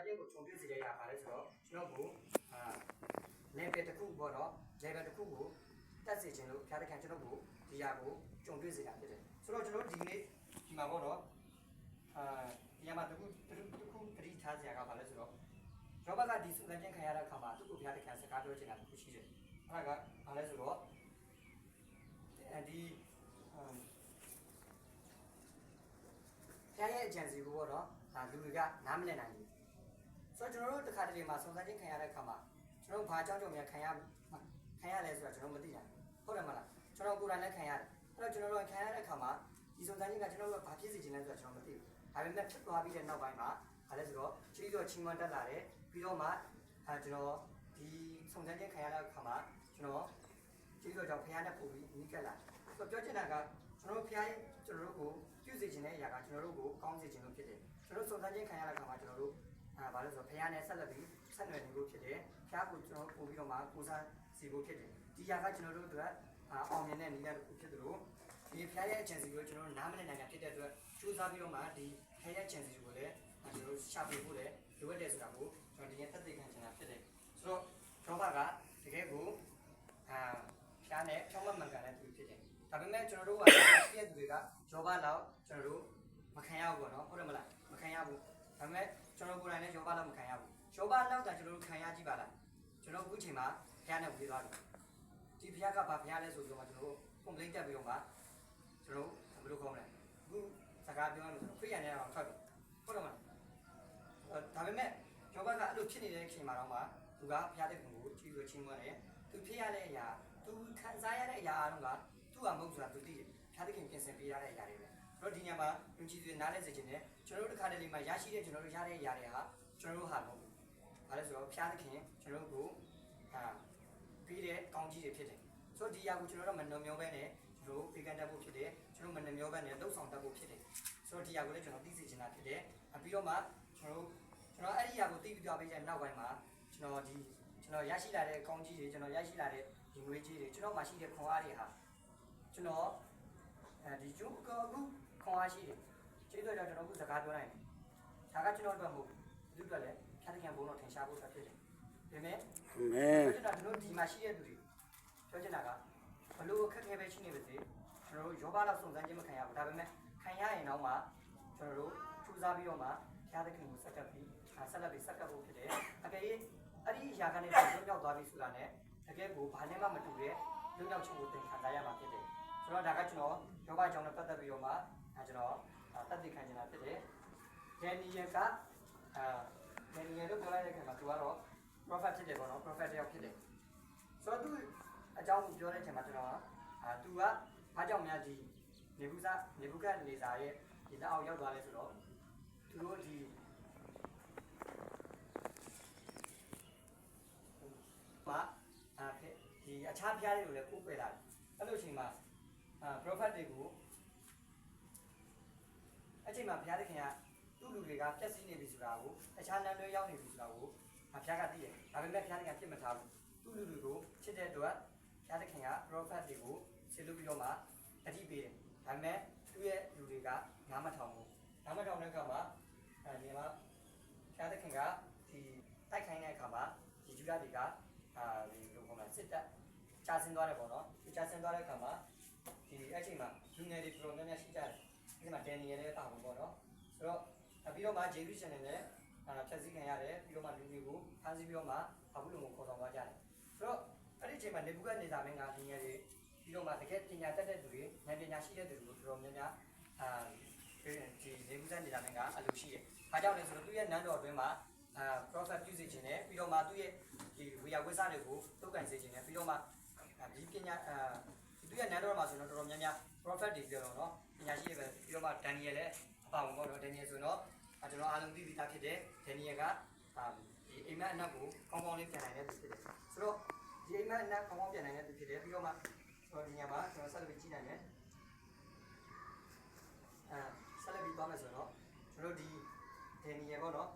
သားချင်းကိုခြုံပြည့်စေတဲ့ရပါတယ်ဆိုတော့ကျွန်တော်ကိုlevel တစ်ခုပေါ့နော် level တစ်ခုကိုတက်စေခြင်းလို့ဖျားတဲ့ခံကျွန်တော်ကိုဒီရကိုခြုံပြည့်စေတာဖြစ်တယ်ဆိုတော့ကျွန်တော်ဒီနေ့ဒီမှာပေါ့နော်ဒီမှာတစ်ခုသတိထားစရာကဘာလဲဆိုတော့ရောဘကဒီစုံစမ်းခြင်းခံရတဲ့အခါမှာသူ့ကိုဖျားတဲ့ခံစကားပြောချင်တာတစ်ခုရှိတယ်အဲ့ဒါကဘာလဲဆိုတော့ဒီဖျားရဲ့ agency ကိုပေါ့နော်လူတွေကနားမလည်နိုင်ဘူးဆိုတော့ကျွန်တော်တို့တစ်ခါတလေမှာစုံစမ်းခြင်းခံရတဲ့အခါမှာကျွန်တော်ဘာကြောင့်များခံရလဲဆိုတာကျွန်တော်မသိတာဟုတ်တယ်မလားကျွန်တော်ကိုယ်တိုင်လည်းခံရတယ်အဲ့တော့ကျွန်တော်တို့ခံရတဲ့အခါမှာဒီစုံစမ်းခြင်းကကျွန်တော်တို့ဘာဖြစ်စေချင်လဲဆိုတာကျွန်တော်မသိဘူးဒါပေမဲ့ဖြစ်သွားပြီးတဲ့နောက်ပိုင်းမှာဘာလဲဆိုတော့ကြီးတော့ချင်းမတက်လာတယ်ပြီးတော့မှကျွန်တော်ဒီစုံစမ်းခြင်းခံရတဲ့အခါမှာကျွန်တော်ကြီးတော့ကြောင့်ဖျားနဲ့ပို့ပြီးနီးကပ်လာဆိုတော့ပြောချင်တာကကျွန်တော်တို့ဖျားရဲ့ကျွန်တော်တို့ကိုပြုစေချင်တဲ့အရာကကျွန်တော်တို့ကိုကောင်းစေချင်လို့ဖြစ်တယ်ကျွန်တော်စုံစမ်းခြင်းခံရတဲ့အခါမှာကျွန်တော်တို့ဘာလို့ဆိုဖျားနဲ့ဆက်လက်ပြီးဆက်နွယ်နေဖို့ဖြစ်တယ်ဖျားကိုကျွန်တော်ပို့ပြီးတော့မှကိုစားစီဖို့ဖြစ်တယ်ဒီຢာကကျွန်တော်တို့အတွက်အောင်မြင်တဲ့နေရာတစ်ခုဖြစ်သလိုဒီဖျားရဲ့ agency ကိုကျွန်တော်တို့နားမလည်နိုင်တာဖြစ်တဲ့အတွက်စူးစမ်းပြီးတော့မှဒီဖျားရဲ့ agency ကိုလည်းကျွန်တော်တို့ရှာဖွေဖို့လည်းလိုအပ်တယ်ဆိုတာကိုကျွန်တော်ဒီနေ့သက်သေခံချင်တာဖြစ်တယ်ဆိုတော့ကျောင်းဘကတကယ်ကိုဖျားနဲ့ဖြောင်းမမှန်ကန်တဲ့သူဖြစ်တယ်ဒါပေမဲ့ကျွန်တော်တို့ကရှိတဲ့သူတွေကကျောင်းဘလောက်ကျွန်တော်တို့မခံရဘူးပေါ့နော်ဟုတ်တယ်မလားမခံရဘူးဒါပေမဲ့ကျွန်တော်ကိုယ်တိုင်လည်းကျောင်းဘလောက်မခံရဘူးကျောင်းဘလောက်တာကျွန်တော်တို့ခံရကြည့်ပါလားကျွန်တော်အခုချိန်မှာဖျားနဲ့ဝေးသွားတယ်ဒီဖျားကဘာဖျားလဲဆိုပြီးတော့ကျွန်တော်တို့ complaint တက်ပြီးတော့မှကျွန်တော်ဘယ်လိုခေါ်မလဲအခုစကားပြောရမယ်ဆိုတော့ free ရနေတော့ထွက်ပြီဟုတ်တယ်မလားဒါပေမဲ့ကျောင်းဘကအဲ့လိုဖြစ်နေတဲ့အချိန်မှာတော့မှသူကဖျားတဲ့ပုံကိုကြည့်ပြီးချင်းမွန်းတယ်သူဖြစ်ရတဲ့အရာသူခံစားရတဲ့အရာအားလုံးကသူ့ဟာမဟုတ်ဆိုတာသူသိတယ်ဖျားတဲ့ခင်ပြင်ဆင်ပေးရတဲ့အရာတွေပဲဆိုတော့ဒီညမှာယုံကြည်သူနားလဲစေချင်တယ်ကျွန်တော်တို့တစ်ခါတလေမှာရရှိတဲ့ကျွန်တော်တို့ရတဲ့အရာတွေဟာကျွန်တော်တို့ဟာမဟုတ်ဘူးဘာလဲဆိုတော့ဖျားတဲ့ခင်ကျွန်တော်တို့ကိုပြီးတဲ့ကောင်းကြီးတွေဖြစ်တယ်ဆိုတော့ဒီຢာကိုကျွန်တော်တို့မနှုံမျောပဲနဲ့ကျွန်တော်တို့ပေကန်တက်ဖို့ဖြစ်တယ်ကျွန်တော်မနှုံမျောပဲနဲ့လှုပ်ဆောင်တက်ဖို့ဖြစ်တယ်ဆိုတော့ဒီຢာကိုလည်းကျွန်တော်သိစေချင်တာဖြစ်တယ်ပြီးတော့မှကျွန်တော်အဲ့ဒီຢာကိုသိပြီးပြပေးတဲ့နောက်ပိုင်းမှာကျွန်တော်ရရှိလာတဲ့ကောင်းကြီးတွေကျွန်တော်ရရှိလာတဲ့ဒီငွေကြီးတွေကျွန်တော်မှရှိတဲ့ခွန်အားတွေဟာကျွန်တော်ဒီကျုပ်ကအခုခွန်အားရှိတယ်ကျေးဇူးတော်ကျွန်တော်အခုစကားပြောနိုင်တယ်ဒါကကျွန်တော်တို့မဟုတ်ဘူးသူတို့လည်းဖြတ်တကန်ဘုံတော့ထင်ရှားဖို့ဖြစ်တယ်ဒါပေမဲ့ကျွန်တော်တို့ဒီမှာရှိတဲ့သူတွေပြောချင်တာကဘလို့အခက်အခဲပဲရှိနေပါစေကျွန်တော်တို့ယောဂလောက်စုံစမ်းခြင်းမခံရဘူးဒါပေမဲ့ခံရရင်တော့မှကျွန်တော်တို့စူးစမ်းပြီးတော့မှဖျားတဲ့ခင်ကိုစက်ကပ်ပြီးဆက်လက်ပြီးစက်ကပ်ဖို့ဖြစ်တယ်အကယ်၍အဲ့ဒီຢာကနေလွတ်မြောက်သွားပြီဆိုတာနဲ့တကယ်ကိုဘာနဲ့မှမတူတဲ့လွတ်မြောက်ခြင်းကိုသင်ခံစားရမှာဖြစ်တယ်ဆိုတော့ဒါကကျွန်တော်ယောဂအကြောင်းနဲ့ပတ်သက်ပြီးတော့မှကျွန်တော်သက်သေခံချင်တာဖြစ်တယ်ဒန်နီယယ်ကဒန်နီယယ်လို့ပြောလိုက်တဲ့ခင်မှာသူကတော့ prophet ဖြစ်တယ်ပေါ့နော် prophet တယောက်ဖြစ်တယ်ဆိုတော့သူအကြောင်းကိုပြောတဲ့အချိန်မှာကျွန်တော်သူကဘာကြောင့်များဒီနေဘူးကနေစာရဲ့ဒီလက်အောက်ရောက်သွားလဲဆိုတော့သူတို့ဒီအခြားဖျားတွေကိုလည်းကိုးကွယ်လာတယ်အဲ့လိုအချိန်မှာprophet တွေကိုအချိန်မှာဖျားတဲ့ခင်ကသူ့လူတွေကပြက်စီးနေပြီဆိုတာကိုအခြားနန်းလွဲရောက်နေပြီဆိုတာကိုဖျားကသိတယ်ဒါပေမဲ့ဖျားတဲ့ခင်ဖြစ်မထားဘူးသူ့လူတွေကိုချစ်တဲ့အတွက်ဖျားတဲ့ခင်က prophet တွေကိုဆေလို့ပြီးတော့မှတတိပေးတယ်ဒါပေမဲ့သူ့ရဲ့လူတွေကနားမထောင်ဘူးနားမထောင်တဲ့အခါမှာဒီမှာဖျားတဲ့ခင်ကဒီတိုက်ခိုင်းတဲ့အခါမှာဒီဂျူဒတွေကဒီလိုပုံမှန်စစ်တပ်ကြာဆင်းသွားတယ်ပေါ့နော်ဒီကြာဆင်းသွားတဲ့အခါမှာဒီအချိန်မှာလူငယ်တွေတော်တော်များများရှိကြတယ်ဒီမှာဒန်နီယယ်လည်းပါဘူးပေါ့နော်ဆိုတော့ပြီးတော့မှဂျေရုရှလင်လည်းဖြတ်စည်းခံရတယ်ပြီးတော့မှလူတွေကိုဖမ်းဆီးပြီးတော့မှအခုလိုမျိုးခေါ်ဆောင်သွားကြတယ်ဆိုတော့အဲ့ဒီအချိန်မှာနေဘူးကနေစာမင်းကလူငယ်တွေပြီးတော့မှတကယ်ပညာတတ်တဲ့သူတွေဉာဏ်ပညာရှိတဲ့သူတွေတော်တော်များများဒီနေဘူးကနေစာမင်းကအလိုရှိတယ်။အားကြောင့်လဲဆိုတော့သူ့ရဲ့နန်းတော်အတွင်းမှာprophet ပြုစေခြင်းနဲ့ပြီးတော့မှသူ့ရဲ့ဒီဝေယဝိဆတွေကိုတုတ်ကန်စေခြင်းနဲ့ပြီးတော့မှဒီပညာသူ့ရဲ့နန်းတော်မှာဆိုတော့တော်တော်များများ prophet တွေပြောတော့နော်ပညာရှိတွေပဲပြီးတော့မှဒန်နီယယ်လည်းအပါဝင်ပေါ့နော်ဒန်နီယယ်ဆိုတော့ကျွန်တော်အားလုံးသိပြီးသားဖြစ်တယ်ဒန်နီယယ်ကဒီအိမ်မက်အနက်ကိုကောင်းကောင်းလေးပြန်နိုင်တဲ့သူဖြစ်တယ်ဆိုတော့ဒီအိမ်မက်အနက်ကောင်းကောင်းပြန်နိုင်တဲ့သူဖြစ်တယ်ပြီးတော့မှဒီညမှာကျွန်တော်ဆက်လက်ပြီးကြည့်နိုင်တယ်ဆက်လက်ပြီးသွားမယ်ဆိုတော့ကျွန်တော်ဒီဒန်နီယယ်ပေါ့နော်